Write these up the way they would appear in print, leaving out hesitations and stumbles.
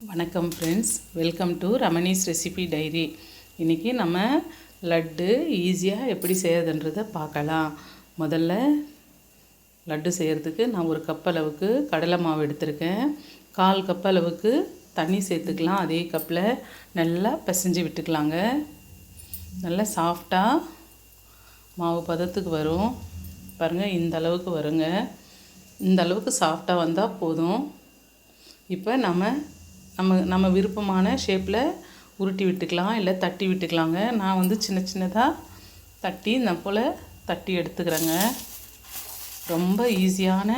வணக்கம் friends, welcome to Ramani's recipe diary. இன்றைக்கி நம்ம லட்டு ஈஸியாக எப்படி செய்யறதுன்றதை பார்க்கலாம். முதல்ல லட்டு செய்கிறதுக்கு நான் ஒரு கப் அளவுக்கு கடலை மாவு எடுத்திருக்கேன். 1/4 கப் அளவுக்கு தண்ணி சேர்த்துக்கலாம். அதே கப்பில் நல்லா பிசைஞ்சு விட்டுக்கலாங்க. நல்லா சாஃப்டாக மாவு பதத்துக்கு வரும். பாருங்கள், இந்த அளவுக்கு வருங்க. இந்த அளவுக்கு சாஃப்டாக வந்தால் போதும். இப்போ நம்ம விருப்பமான ஷேப்பில் உருட்டி விட்டுக்கலாம், இல்லை தட்டி விட்டுக்கலாங்க. நான் சின்ன சின்னதாக தட்டி போல் தட்டி எடுத்துக்கிறேங்க. ரொம்ப ஈஸியான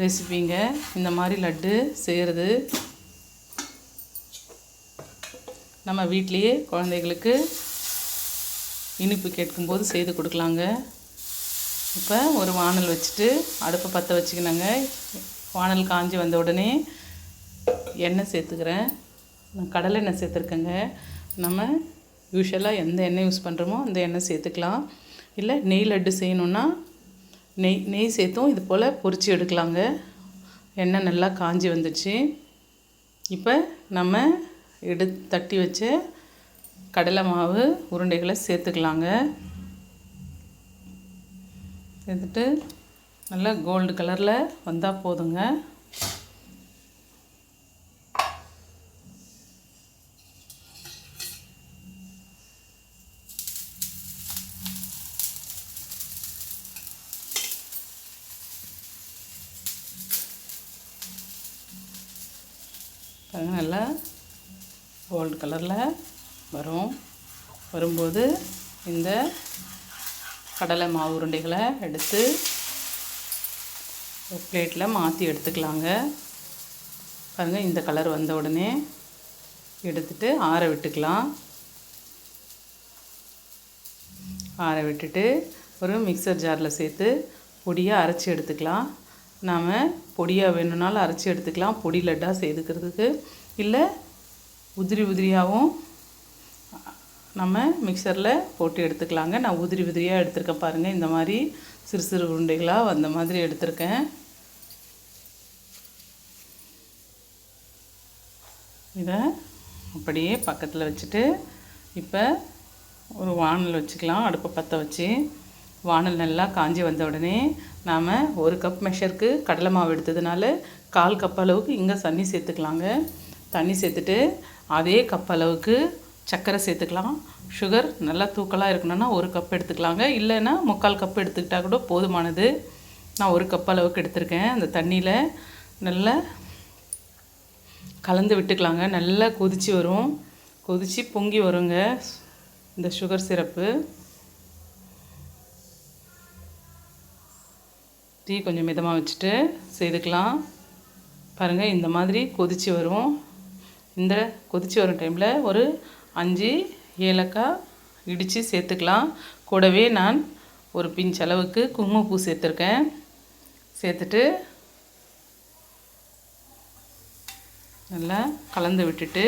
ரெசிபிங்க இந்த மாதிரி லட்டு செய்கிறது. நம்ம வீட்லேயே குழந்தைகளுக்கு இனிப்பு கேட்கும்போது செய்து கொடுக்கலாங்க. இப்போ ஒரு வானல் வச்சுட்டு அடுப்பை பற்ற வச்சுக்கணுங்க. வானல் காஞ்சி வந்த உடனே எண்ணெய் சேர்த்துக்கிறேன். நான் கடலை எண்ணெய் சேர்த்துருக்கேங்க. நம்ம யூஸ்வலாக எந்த எண்ணெய் யூஸ் பண்ணுறோமோ அந்த எண்ணெய் சேர்த்துக்கலாம். இல்லை நெய் லட்டு செய்யணுன்னா நெய் சேர்த்தும் இது போல் பொரித்து எடுக்கலாங்க. எண்ணெய் நல்லா காஞ்சி வந்துடுச்சு. இப்போ நம்ம தட்டி வச்ச கடலை மாவு உருண்டைகளை சேர்த்துக்கலாங்க. சேர்த்துட்டு நல்லா கோல்டு கலரில் வந்தால் போதுங்க. நல்லா கோல்டு கலரில் வரும்போது இந்த கடலை மாவு உருண்டைகளை எடுத்து ஒரு பிளேட்டில் மாற்றி எடுத்துக்கலாங்க. பாருங்கள், இந்த கலர் வந்த உடனே எடுத்துட்டு ஆற விட்டுக்கலாம். ஆற விட்டுட்டு ஒரு மிக்சர் ஜாரில் சேர்த்து பொடியாக அரைச்சி எடுத்துக்கலாம். நாம் பொடியாக வேணும்னாலும் அரைச்சி எடுத்துக்கலாம், பொடி லட்டாக செய்துக்கிறதுக்கு. இல்லை உதிரியாகவும் நம்ம மிக்சரில் போட்டு எடுத்துக்கலாங்க. நான் உதிரியாக எடுத்துருக்கேன். பாருங்கள், இந்த மாதிரி சிறு உருண்டைகளாக அந்த மாதிரி எடுத்திருக்கேன். இதை அப்படியே பக்கத்தில் வச்சுட்டு இப்போ ஒரு வானல் வச்சுக்கலாம். அடுப்பை பற்ற வச்சு வானல் நல்லா காஞ்சி வந்த உடனே நாம் 1 கப் மெஷருக்கு கடலை மாவு எடுத்ததுனால 1/4 கப் அளவுக்கு இங்கே தண்ணி சேர்த்துக்கலாங்க. தண்ணி சேர்த்துட்டு அதே கப் அளவுக்கு சர்க்கரை சேர்த்துக்கலாம். சுகர் நல்லா தூக்கலாக இருக்கணும்னா 1 கப் எடுத்துக்கலாங்க. இல்லைன்னா 3/4 கப் எடுத்துக்கிட்டால் கூட போதுமானது. நான் 1 கப் அளவுக்கு எடுத்திருக்கேன். அந்த தண்ணியில் நல்லா கலந்து விட்டுக்கலாங்க. நல்லா கொதித்து பொங்கி வருங்க இந்த சுகர் சிரப்பு. டீ கொஞ்சம் மிதமாக வச்சுட்டு செய்துக்கலாம். பாருங்கள், இந்த மாதிரி கொதித்து வரும். இந்த கொதித்து வரும் டைமில் ஒரு 5 ஏலக்காய் இடித்து சேர்த்துக்கலாம். கூடவே நான் ஒரு பிஞ்ச் அளவுக்கு குங்குமப்பூ சேர்த்துருக்கேன். சேர்த்துட்டு நல்லா கலந்து விட்டுட்டு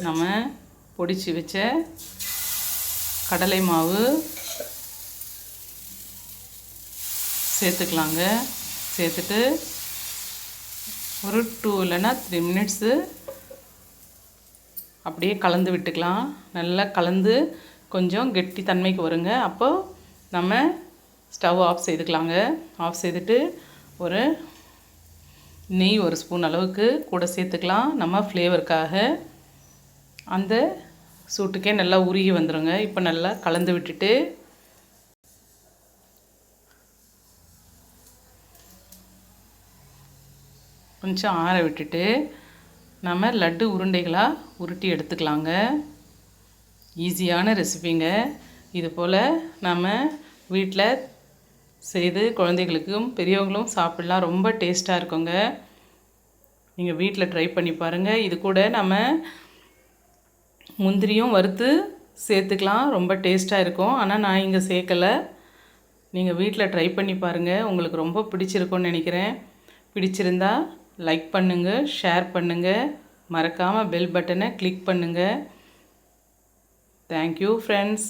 நம்ம பொடிச்சு வச்ச கடலை மாவு சேர்த்துக்கலாங்க. சேர்த்துட்டு ஒரு 2 இல்லைன்னா 3 மினிட்ஸு அப்படியே கலந்து விட்டுக்கலாம். நல்லா கலந்து கொஞ்சம் கெட்டி தன்மைக்கு வருங்க. அப்போது நம்ம ஸ்டவ் ஆஃப் செய்துக்கலாங்க. ஆஃப் செய்துட்டு ஒரு நெய் 1 ஸ்பூன் அளவுக்கு கூட சேர்த்துக்கலாம். நம்ம ஃப்ளேவருக்காக அந்த சூட்டுக்கே நல்லா உருகி வந்துடுங்க. இப்போ நல்லா கலந்து விட்டுட்டு கொஞ்சம் ஆற விட்டுட்டு நம்ம லட்டு உருண்டைகளாக உருட்டி எடுத்துக்கலாங்க. ஈஸியான ரெசிபிங்க. இது போல் நம்ம வீட்டில் செய்து குழந்தைகளுக்கும் பெரியவங்களும் சாப்பிடலாம். ரொம்ப டேஸ்ட்டாக இருக்குங்க. நீங்கள் வீட்டில் ட்ரை பண்ணி பாருங்கள். இது கூட நம்ம முந்திரியும் வறுத்து சேர்த்துக்கலாம். ரொம்ப டேஸ்ட்டாக இருக்கும். ஆனால் நான் இங்கே சேர்க்கலை. நீங்கள் வீட்டில் ட்ரை பண்ணி பாருங்கள். உங்களுக்கு ரொம்ப பிடிச்சிருக்கும்னு நினைக்கிறேன். பிடிச்சிருந்தா லைக் பண்ணுங்கள், ஷேர் பண்ணுங்கள், மறக்காமல் பெல் பட்டனை கிளிக் பண்ணுங்கள். Thank you friends.